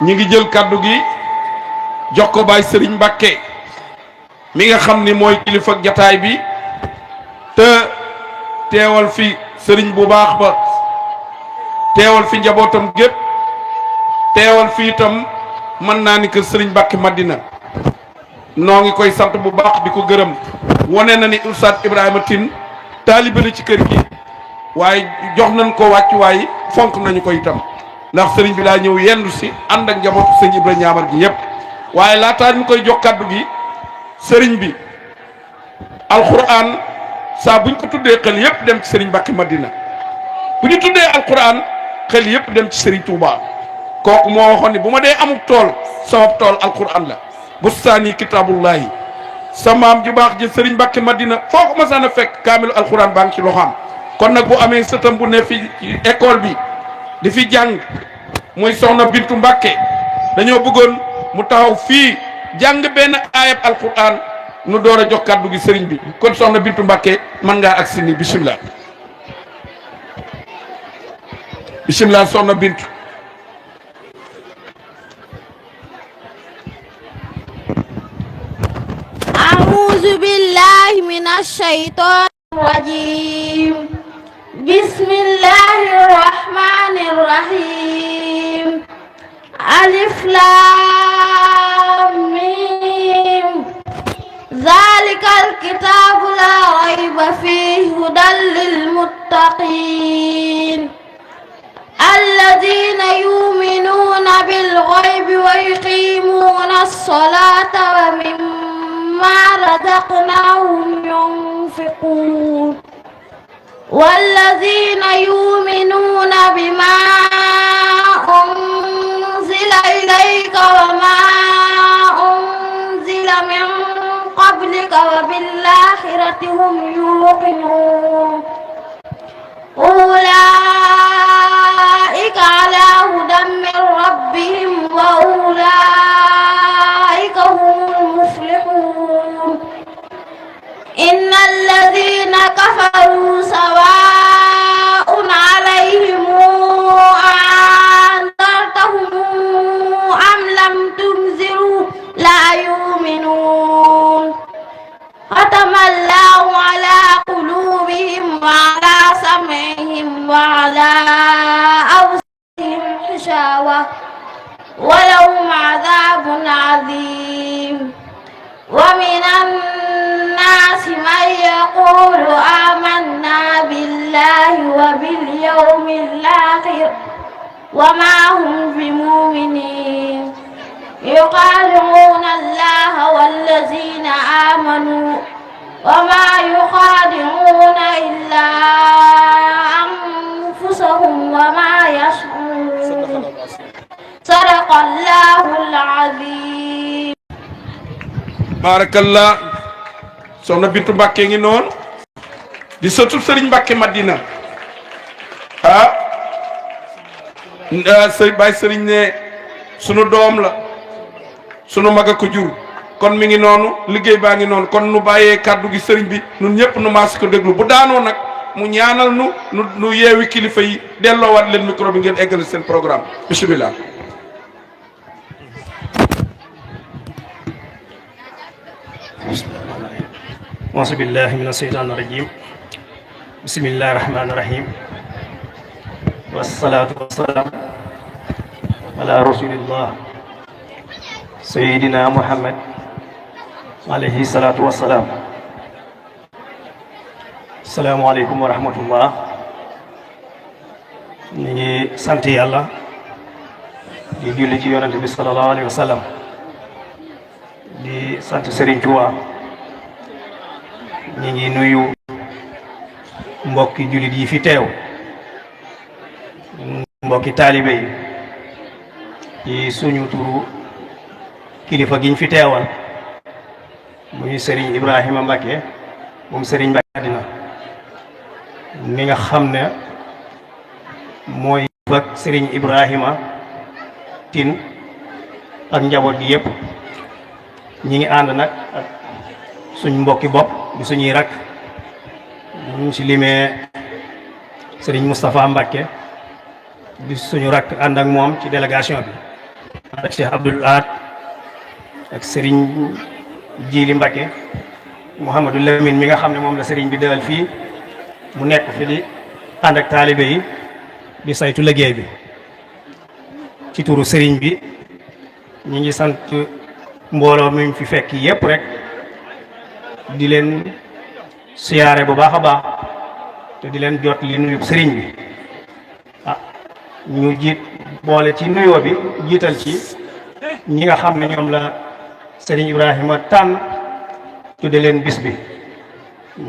ñi ngi jël kaddu gi jox ko Baye Serigne Mbacké mi nga xam ni mooy kilifa jataay bi te teewal fi Serigne bu baax ba teewal fi njabootam gépp teewal fi itam mën naa ni que Serigne Mbacké Madina noo ngi koy sant bu baax di ko gërëm wane na ni Oustaz Ibrahima Tine taalibe la ci kër gi waaye jox nañ ko wàccuwaay fonk nañu ko itam ndax sëriñ bi daa ñëw yendu si ànd ak njabootu sëñ Ibra ñaamar gi yépp waaye laataa ñu koy jox kaddu gi sëriñ bi alquran saa buñ ko tuddee xel yépp dem ci sëriñ Mbacké Madina bu ñu tuddee alquran xel yépp dem ci sëriñ Touba kooku moo waxoon ni bu ma dee amuk tool sama tool alquran la bustaani kitaabullahi sa maam ju baax ji sëriñ Mbacké Madina foo ko masaan a fekk kaamilu alquran baa ngi ci loxaam kon nag bu amee sëtam bu ne fi école bi di fi jàng muy soxna Bintu Mbacké dañoo bëggoon mu taxaw fii jàng benn ayab alquran nu door a jox kàddu gi sëriñ bi kon soxna Bintu Mbacké mën ngaa agsi ni bisimilah bisimilah soxna Bintu أعوذ بالله من الشيطان الرجيم بسم الله الرحمن الرحيم ألف لام ميم ذلك الكتاب لا ريب فيه هدى للمتقين الذين يؤمنون بالغيب ويقيمون الصلاة ومما رزقناهم ينفقون والذين يؤمنون بما أنزل إليك وما أنزل من قبلك وبالآخرة هم يوقنون أولئك على هدى من ربهم وأولئك هم المفلحون إن الذين كفروا سواء عليهم أنذرتهم أم لم تنذروا لا يؤمنون ختم الله على قلوبهم وعلى سمعهم وعلى أبصارهم غشاوة ولهم عذاب عظيم ومن الناس من يقول آمنا بالله وباليوم الآخر وما هم بمؤمنين يخادعون الله والذين آمنوا وما يخادعون إلا أنفسهم وما يشعرون صدق الله العظيم barakallah soxna Bintu Mbacké ngi noonu di sëtu sëriñ Mbacké Madina Baye sëriñ ne sunu doom la sunu mag a ko jur kon mi ngi noonu liggéey baa ngi noonu kon nu bàyyee kàddu gi sëriñ bi nun ñëpp nu maas ko déglu bu daanoo nag mu ñaanal nu yeewi kilifa yi delloowaat leen micro bi ngeen eggal seen programme bismillah auzu billahi mina sheytaani rajim bismillahi rahmaani rahim wassalaatu wassalaam ala rasulillah sayidina muhammad alayhi salaatu wassalaam asalaamualeykum wa rahmatullah ñu ngi sant yàlla di julli ci yonente bi sallallahu alayhi wa sallam di sant Serigne Touba ñi ngi nuyu mbokki jullit yi fi teew mbokki taalibe yi ci suñu turu kilifa giñ fi teewal muy Serigne Ibrahima Mbacké moom Serigne Mbacké Madina mi nga xam ne mooy ak Serigne Ibrahima Tine ak njaboot gi yépp ñi ngi ànd nag ak suñ mbokki bopp di suñuy rak ñu ci limee Serigne Moustapha Mbacké di suñu rak ànd ak moom ci délégation bi ak Cheikh Abdoul Ahad ak Serigne Jili Mbacke Mouhamadou Lamine mi nga xam ne moom la Serigne bi dalal fii mu nekk fi di ànd ak taalibe yi di saytu liggéey bi. ci turu Serigne bi ñu ngi sant mbooloo mi fi fekk yépp rek di leen siyaare bu baax a baax te di leen jot li nuyu Serigne bi ñu jiit boole ci nuyoo bi jiital ci ñi nga xam ne ñoom la Serigne Ibrahima tànn tudde leen bis bi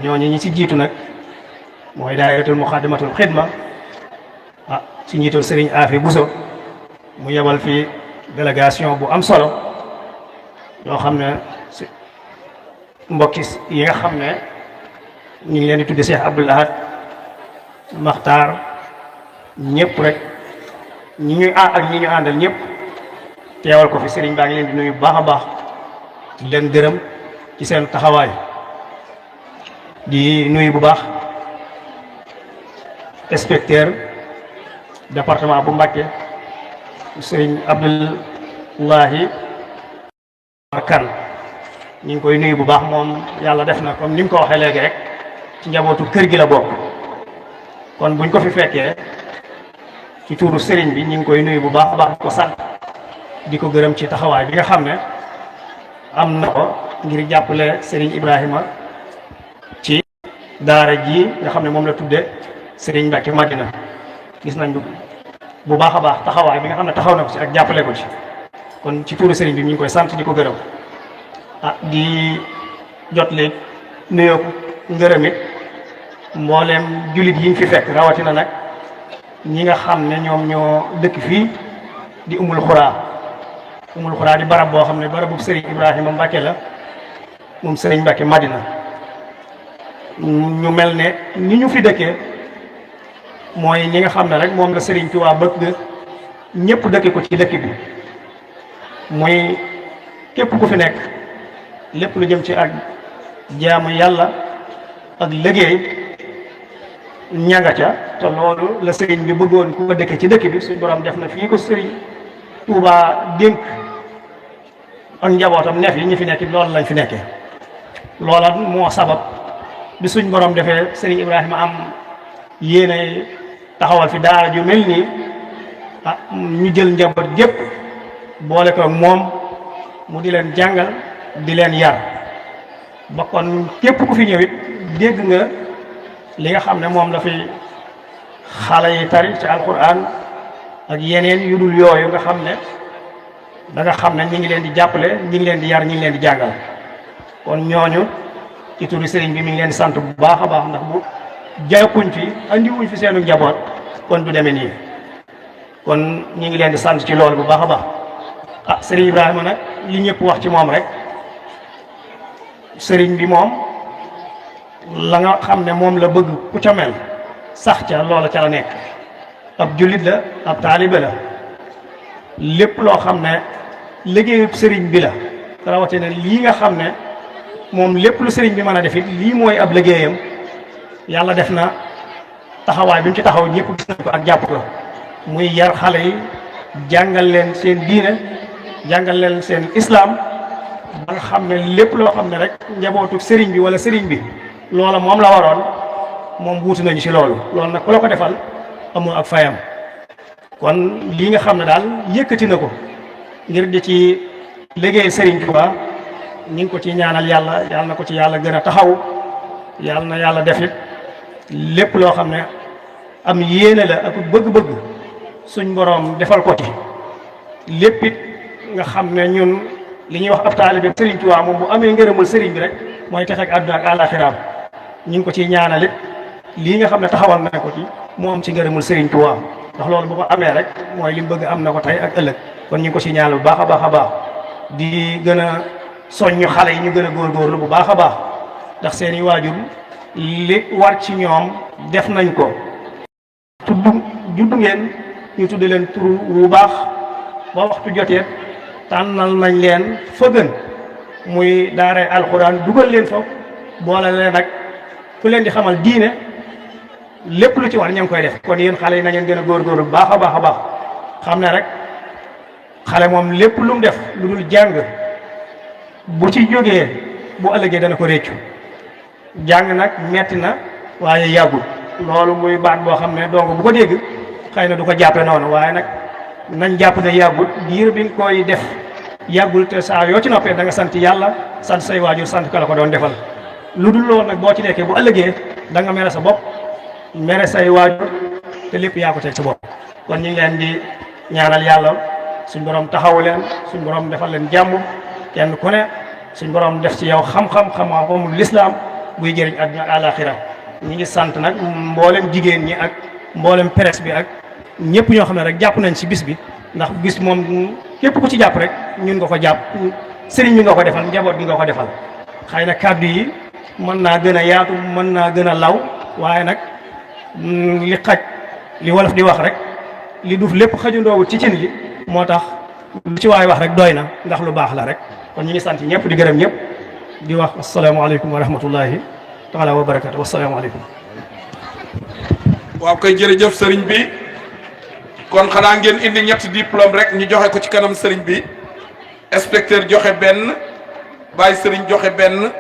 ñooñu ñi ci jiitu nag mooy daayiratul muxaddamatul xidma ci njiitul Serigne Afi Bousso mu yebal fi délégation bu am solo yoo xam ne mbokki yi nga xam ne ñu ngi leen di tudde Cheikh Abdoul Ahad Maxtaar ñëpp rek ñi ñuy ak ñi ñu àndal ñëpp teewal ko fi sëriñ baa ngi leen di nuyu bu baax a baax di leen gërëm ci seen taxawaay di nuyu bu baax inspecteur département bu Mbacké sëriñ Abdoulahi Kan ñu ngi koy nuyu bu baax moom yàlla def na comme ni mu ko waxee léegi rek ci njabootu kër gi la bokk kon buñ ko fi fekkee ci tuuru sëriñ bi ñu ngi koy nuyu bu baax a baax ko sant di ko gërëm ci taxawaay bi nga xam ne am na ko ngir jàppale sëriñ Ibrahima ci daara ji nga xam ne moom la tudde sëriñ Mbacke Madina gis nañ bu baax a baax taxawaay bi nga xam ne taxaw na ko ci ak jàppale ko ci kon ci tuuru sëriñ bi ñu ngi koy sant di ko gërëm di jot leen nuyoo ngërëm it mbooleem jullit yi ñu fi fekk rawatina nag ñi nga xam ne ñoom ñoo dëkk fii di umul xuraa di barab boo xam ne barabu Serigne Ibrahima Mbacke la moom Serigne Mbacke Madina ñu mel ne ni ñu fi dëkkee mooy ñi nga xam ne rek moom la Serigne Touba bëgg ñëpp dëkke ko ci dëkk bi muy képp ku fi nekk lépp lu jëm ci ak jaamu yàlla ak liggéey ñanga ca te loolu la sëriñ bi bëggoon ku ko dëkke ci dëkk bi suñ borom def na fii ko sëriñ Touba dénk ak njabootam neef yi ñi fi nekk loolu lañ fi nekkee loola moo sabab bi suñ borom defee sëriñ Ibrahima am yéene taxawal fi daara ju mel nii ñu jël njaboot gépp boole ko ak moom mu di leen jàngal di leen yar ba kon képp ku fi ñëwit dégg nga li nga xam ne moom la fi xale yi tari ci alquran ak yeneen yu dul yooyu nga xam ne da nga xam ne ñi ngi leen di jàppale ñi ngi leen di yar ñi ngi leen di jàngal kon ñooñu ci turu sëriñ bi mi ngi leen di sant bu baax a baax ndax bu jàppuñ fi andiwuñ fi seenu njaboot kon du demee nii kon ñi ngi leen di sant ci loolu bu baax a baax sëriñ Ibrahima nag li ñëpp wax ci moom rek sëriñ bi moom la nga xam ne moom la bëgg ku ca mel sax ca loola ca la nekk ab jullit la ab taalibe la lépp loo xam ne liggéeyub sëriñ bi la rawatina lii nga xam ne moom lépp lu sëriñ bi mën a def it lii mooy ab liggéeyam yàlla def na taxawaay bi mu ci taxaw ñëpp gis nañ ko ak jàpp ko muy yar xale yi jàngal leen seen diine jàngal leen seen islam ba nga xam ne lépp loo xam ne rek njabootu sëriñ bi wala sëriñ bi loola moom la waroon moom wuutu nañu ci loolu nag ku la ko defal amul ak fayam kon lii nga xam ne daal yëkkati na ko ngir di ci liggéey sëriñ Tuuba ñu ngi ko ci ñaanal yàlla yàlla na ko ci yàlla gën a taxaw yàlla na yàlla def it lépp loo xam ne am yéene la ak bëgg-bëgg suñ boroom defal ko ci lépp it nga xam ne ñun li ñuy wax ab taalibe sëriñ Tuuba moom bu amee ngërëmul sëriñ bi rek mooy texe ak àdduna ak àllaaxiraam ñu ngi ko ciy ñaanal it lii nga xam ne taxawal na ko ci mu am ci ngërëmul sëriñ Tuuba ndax loolu bu ko amee rek mooy li mu bëgg am na ko tey ak ëllëg kon ñu ngi ko ciy ñaanal bu baax a baax a baax di gën a soññu xale yi ñu gën a góorgóorlu bu baax a baax ndax seeni waajur li war ci ñoom def nañ ko juddu ngeen ñu tudd leen turu wu baax ba waxtu jotee tànnal nañ leen fa gën muy daaray alxuraan dugal leen fa boole leen nag ku leen di xamal diine lépp lu ci war ña ngi koy def kon yéen xale yi na ngeen gën a góorgóorlu bu baax a baax a baax xam ne rek xale moom lépp lu mu def lu dul jàng bu ci jógee bu ëllëgee dana ko réccu jàng nag metti na waaye yàggul loolu muy baat boo xam ne donc bu ko dégg xëy na du ko jàppe noonu waaye nag nañ jàpp ne yàggul diir bi nga koy def yàggul te saa yoo ci noppee da nga sant yàlla sant say waajur sant ka la ko doon defal lu dul loolu nag boo ci nekkee bu ëllëgee da nga mere sa bopp mere say waajur te lépp yaa ko teg sa bopp kon ñu ngi leen di ñaanal yàlla suñ borom taxawu leen suñ borom defal leen jàmm kenn ku ne suñ borom def ci yow xam-xam lislaam buy jëriñ àdduna ak àlaxira ñi ngi sant nag mboolem jigéen ñi ak mboolem presse bi ak ñëpp ñoo xam ne rek jàpp nañ ci bis bi ndax bis moom képp ku ci jàpp rek ñun nga ko jàpp sëriñ bi nga ko defal njaboot bi nga ko defal xëy na kàddu yi mën naa gën a yaatu mën naa gën a law waaye nag li xaj li wolof di wax rek li duuf lépp xajundoowul ci cin li moo tax lu ci waay wax rek doy na ndax lu baax la rek kon ñu ngi sant ñëpp di gërëm ñëpp di wax asalaamaaleykum wa rahmatullahi taala wa barakatu wasalaamaaleykum. waaw kay jërëjëf sëriñ bi kon xanaa ngeen indi ñetti diplôme rek ñu joxe ko ci kanam sëriñ bi inspecteur joxe benn bàyyi sëriñ joxe benn